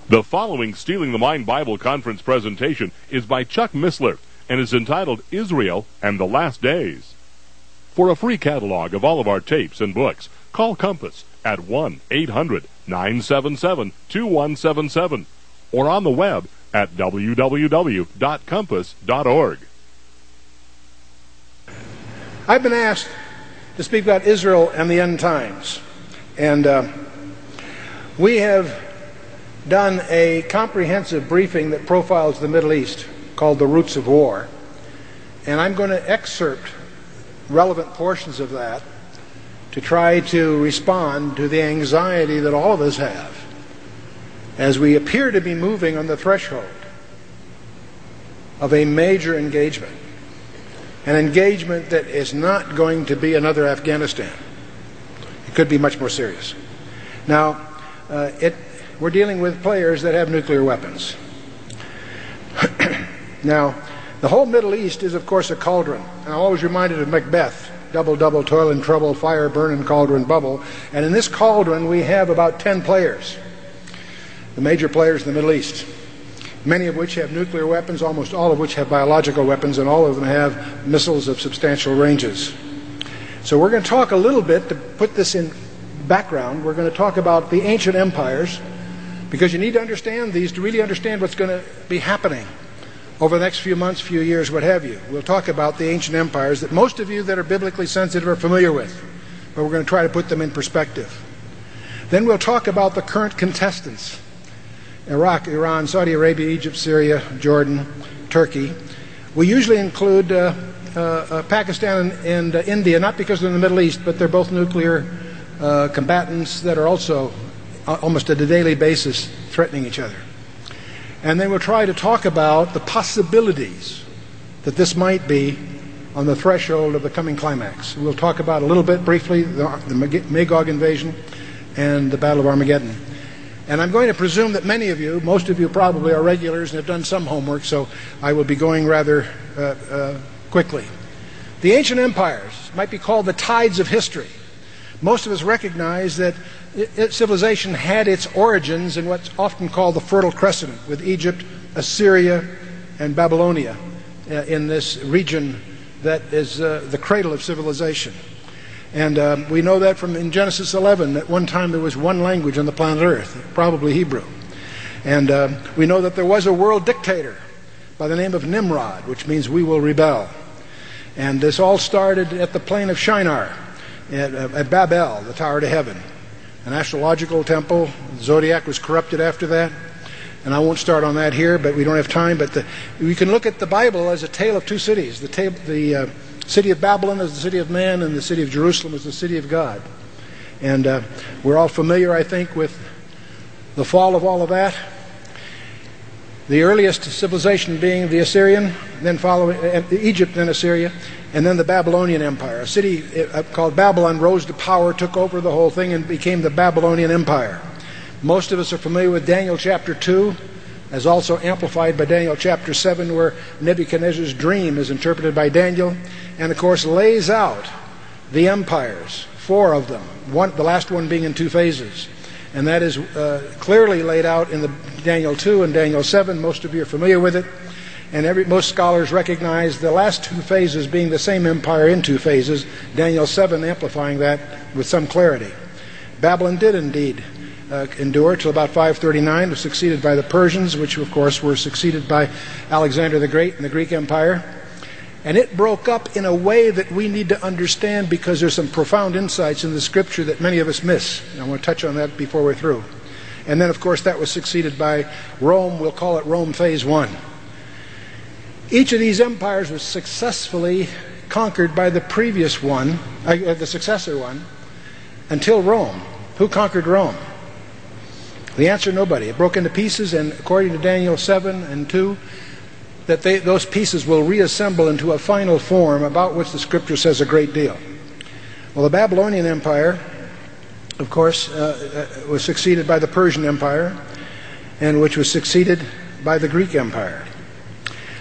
The following Stealing the Mind Bible Conference presentation is by Chuck Missler and is entitled Israel and the Last Days. For a free catalog of all of our tapes and books, call Compass at 1-800-977-2177 or on the web at www.compass.org. I've been asked to speak about Israel and the end times, and we have done a comprehensive briefing that profiles the Middle East called The Roots of War, and I'm going to excerpt relevant portions of that to try to respond to the anxiety that all of us have as we appear to be moving on the threshold of a major engagement, an engagement that is not going to be another Afghanistan. It could be much more serious. Now, we're dealing with players that have nuclear weapons. Now, the whole Middle East is, of course, a cauldron. And I'm always reminded of Macbeth, double, double, toil and trouble, fire, burn, and cauldron bubble. And in this cauldron, we have about 10 players, the major players in the Middle East, many of which have nuclear weapons, almost all of which have biological weapons, and all of them have missiles of substantial ranges. So we're going to talk a little bit, to put this in background, we're going to talk about the ancient empires, because you need to understand these to really understand what's going to be happening over the next few months, few years, what have you. We'll talk about the ancient empires that most of you that are biblically sensitive are familiar with, but we're going to try to put them in perspective. Then we'll talk about the current contestants: Iraq, Iran, Saudi Arabia, Egypt, Syria, Jordan, Turkey. We usually include Pakistan and India, not because they're in the Middle East, but they're both nuclear combatants that are also almost on a daily basis threatening each other. And then we'll try to talk about the possibilities that this might be on the threshold of the coming climax. We'll talk about a little bit briefly the Magog invasion and the Battle of Armageddon. And I'm going to presume that many of you, most of you probably, are regulars and have done some homework, so I will be going rather quickly. The ancient empires might be called the tides of history. Most of us recognize that civilization had its origins in what's often called the Fertile Crescent, with Egypt, Assyria, and Babylonia in this region that is the cradle of civilization. And we know that from in Genesis 11, at one time there was one language on the planet Earth, probably Hebrew. And we know that there was a world dictator by the name of Nimrod, which means we will rebel. And this all started at the plain of Shinar, at Babel, the Tower to Heaven, an astrological temple. The zodiac was corrupted after that. And I won't start on that here, but we don't have time. But we can look at the Bible as a tale of two cities. The city of Babylon is the city of man, and the city of Jerusalem is the city of God. And we're all familiar, I think, with the fall of all of that. The earliest civilization being the Assyrian, then following Egypt, then Assyria, and then the Babylonian Empire. A city called Babylon rose to power, took over the whole thing, and became the Babylonian Empire. Most of us are familiar with Daniel chapter 2, as also amplified by Daniel chapter 7, where Nebuchadnezzar's dream is interpreted by Daniel, and of course lays out the empires, 4 of them, the last one being in 2 phases. And that is clearly laid out in the Daniel 2 and Daniel 7. Most of you are familiar with it. And most scholars recognize the last 2 phases being the same empire in 2 phases, Daniel 7 amplifying that with some clarity. Babylon did indeed endure till about 539, was succeeded by the Persians, which of course were succeeded by Alexander the Great and the Greek Empire. And it broke up in a way that we need to understand, because there's some profound insights in the scripture that many of us miss. And I want to touch on that before we're through. And then, of course, that was succeeded by Rome. We'll call it Rome Phase 1. Each of these empires was successfully conquered by the previous one, the successor one, until Rome. Who conquered Rome? The answer, nobody. It broke into pieces, and according to Daniel 7 and 2, that those pieces will reassemble into a final form about which the scripture says a great deal. Well, the Babylonian Empire, of course, was succeeded by the Persian Empire, and which was succeeded by the Greek Empire.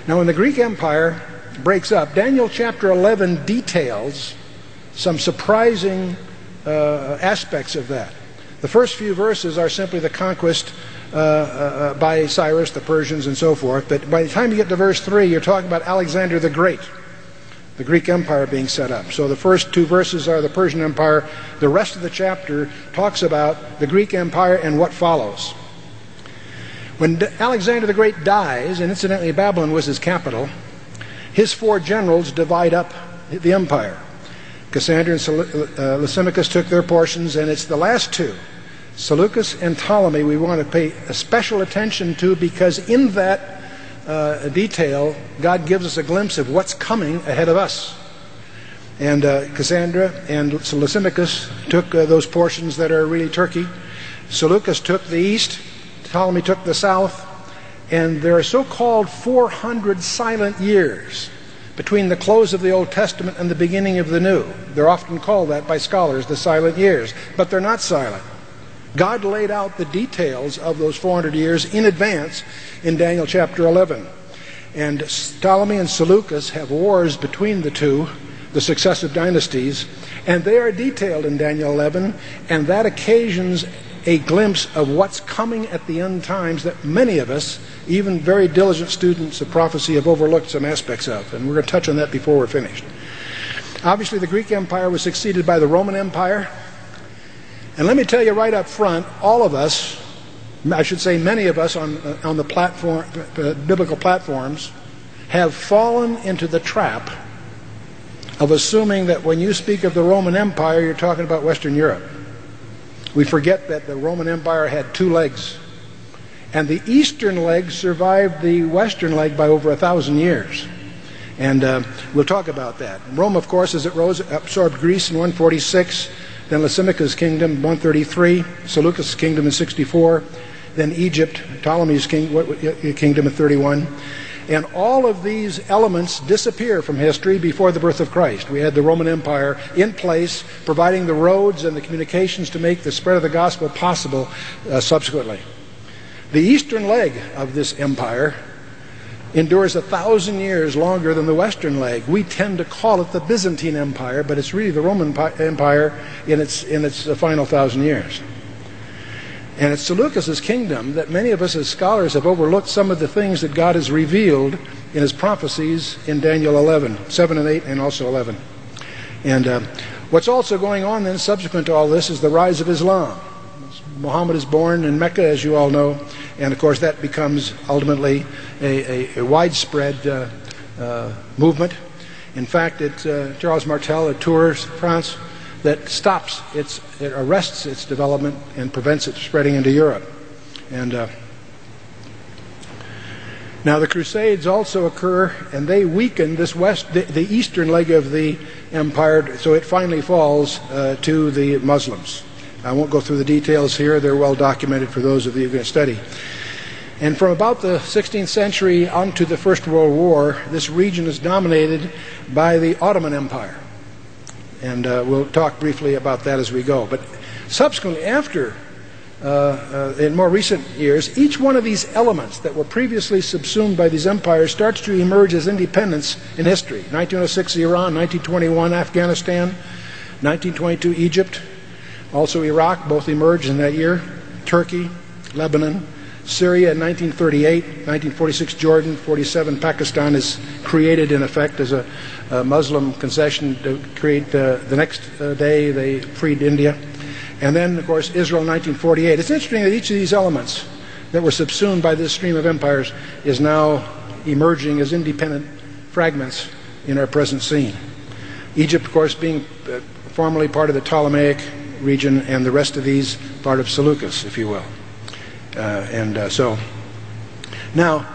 Now, when the Greek Empire breaks up, Daniel chapter 11 details some surprising aspects of that. The first few verses are simply the conquest by Cyrus, the Persians, and so forth. But by the time you get to verse 3, you're talking about Alexander the Great, the Greek Empire being set up. So the first two verses are the Persian Empire. The rest of the chapter talks about the Greek Empire and what follows. When Alexander the Great dies, and incidentally Babylon was his capital, his four generals divide up the empire. Cassander and Lysimachus took their portions, and it's the last two, Seleucus and Ptolemy, we want to pay a special attention to, because in that detail, God gives us a glimpse of what's coming ahead of us. And Cassandra and Lysimachus took those portions that are really Turkey. Seleucus took the east, Ptolemy took the south, and there are so-called 400 silent years between the close of the Old Testament and the beginning of the New. They're often called that by scholars, the silent years, but they're not silent. God laid out the details of those 400 years in advance in Daniel chapter 11. And Ptolemy and Seleucus have wars between the two, the successive dynasties, and they are detailed in Daniel 11, and that occasions a glimpse of what's coming at the end times that many of us, even very diligent students of prophecy, have overlooked some aspects of. And we're going to touch on that before we're finished. Obviously, the Greek Empire was succeeded by the Roman Empire. And let me tell you right up front, all of us, I should say many of us on the platform, biblical platforms, have fallen into the trap of assuming that when you speak of the Roman Empire, you're talking about Western Europe. We forget that the Roman Empire had two legs, and the eastern leg survived the western leg by over 1,000 years. And we'll talk about that. Rome, of course, as it rose, absorbed Greece in 146, then Lysimachus' kingdom 133, Seleucus' kingdom in 64, then Egypt, Ptolemy's kingdom in 31. And all of these elements disappear from history before the birth of Christ. We had the Roman Empire in place, providing the roads and the communications to make the spread of the gospel possible subsequently. The eastern leg of this empire endures 1,000 years longer than the western leg. We tend to call it the Byzantine Empire, but it's really the Roman Empire in its final 1,000 years. And it's Seleucus' kingdom that many of us as scholars have overlooked some of the things that God has revealed in his prophecies in Daniel 11, 7 and 8, and also 11. And what's also going on then subsequent to all this is the rise of Islam. Muhammad is born in Mecca, as you all know, and of course that becomes ultimately a widespread movement. In fact, it's Charles Martel at Tours, France, that stops it arrests its development and prevents it spreading into Europe. And now the Crusades also occur, and they weaken this the eastern leg of the empire, so it finally falls to the Muslims. I won't go through the details here; they're well documented for those of you who are going to study. And from about the 16th century on to the First World War, this region is dominated by the Ottoman Empire. And we'll talk briefly about that as we go. But subsequently, after, in more recent years, each one of these elements that were previously subsumed by these empires starts to emerge as independents in history. 1906, Iran; 1921, Afghanistan; 1922, Egypt; also Iraq, both emerged in that year; Turkey, Lebanon, Syria in 1938, 1946 Jordan, 47 Pakistan is created in effect as a Muslim concession to create the next day they freed India. And then, of course, Israel in 1948. It's interesting that each of these elements that were subsumed by this stream of empires is now emerging as independent fragments in our present scene. Egypt, of course, being formerly part of the Ptolemaic region, and the rest of these part of Seleucus, if you will. So now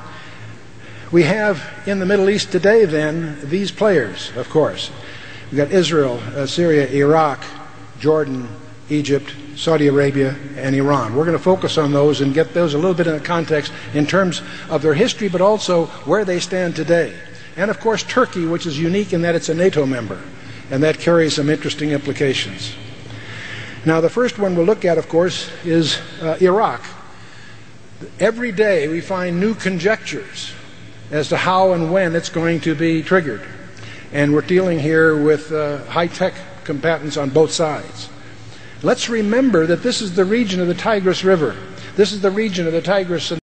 we have in the Middle East today then these players, of course. We've got Israel, Syria, Iraq, Jordan, Egypt, Saudi Arabia, and Iran. We're going to focus on those and get those a little bit in the context in terms of their history, but also where they stand today. And of course Turkey, which is unique in that it's a NATO member, and that carries some interesting implications. Now the first one we'll look at, of course, is Iraq. Every day we find new conjectures as to how and when it's going to be triggered. And we're dealing here with high-tech combatants on both sides. Let's remember that this is the region of the Tigris River. This is the region of the Tigris and